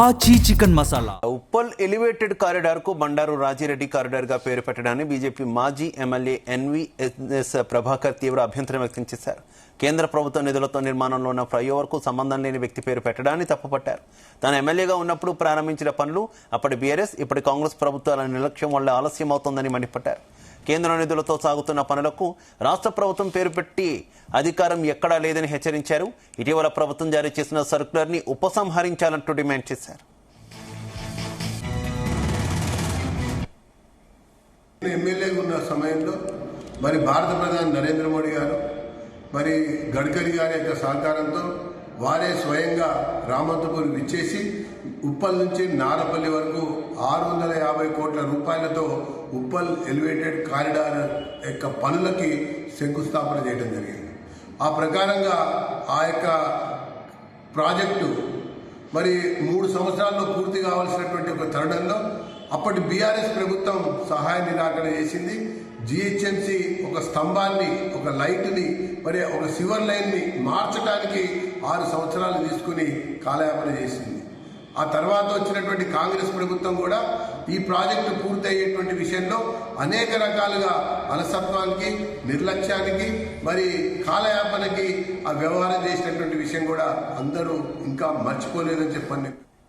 ఆచి chicken masala. Uppal elevated corridor కు Bandaru Rajireddy corridor గా పేరు పెట్టడాన్ని బీజేపీ మాజీ ఎమ్మెల్యే ఎన్వీఎస్ ప్రభాకర్ తీవ్ర అభ్యంతరం వ్యక్తం చేశారు. కేంద్ర ప్రభుత్వ నిధులతో నిర్మాణంలో ఉన్న ఫ్లైఓవర్ కు సంబంధం లేని వ్యక్తి పేరు పెట్టడాన్ని తప్పుపట్టారు. తాను ఎమ్మెల్యేగా ఉన్నప్పుడు ప్రారంభించిన పనులు అప్పటి బీఆర్ఎస్ ఇప్పటి కాంగ్రెస్ ప్రభుత్వాల నిర్లక్ష్యం వల్ల ఆలస్యం అవుతోందని మండిపడ్డారు. కేంద్ర నిధులతో సాగుతున్న పనులకు రాష్ట్ర ప్రభుత్వం పేరు పెట్టి అధికారం ఎక్కడా లేదని హెచ్చరించారు. ఇటీవల ప్రభుత్వం జారీ చేసిన సర్క్యులర్ ని ఉపసంహరించాలంటూ డిమాండ్ చేశారు. ఎమ్మెల్యేగా ఉన్న సమయంలో మరి భారత ప్రధాని నరేంద్ర మోడీ గారు మరి గడ్కరీ గారి యొక్క సహకారంతో వారే స్వయంగా రామంతపూర్ విచ్చేసి ఉప్పల్ నుంచి నారపల్లి వరకు 650 కోట్ల రూపాయలతో ఉప్పల్ ఎలివేటెడ్ కారిడార్ యొక్క పనులకి శంకుస్థాపన చేయడం జరిగింది. ఆ ప్రకారంగా ఆ యొక్క ప్రాజెక్టు మరి 3 సంవత్సరాల్లో పూర్తి కావాల్సినటువంటి ఒక తరుణంలో అప్పటి బీఆర్ఎస్ ప్రభుత్వం సహాయ నిరాకరణ చేసింది. జిహెచ్ఎంసీ ఒక స్తంభాన్ని, ఒక లైట్ని, మరి ఒక సివర్ లైన్ని మార్చడానికి 6 సంవత్సరాలు తీసుకుని కాలయాపన చేసింది. ఆ తర్వాత వచ్చినటువంటి కాంగ్రెస్ ప్రభుత్వం కూడా ఈ ప్రాజెక్టు పూర్తి అయ్యేటువంటి విషయంలో అనేక రకాలుగా అలసత్వానికి, నిర్లక్ష్యానికి, మరి కాలయాపనకి ఆ వ్యవహారం చేసినటువంటి విషయం కూడా అందరూ ఇంకా మర్చిపోలేదని చెప్పండి.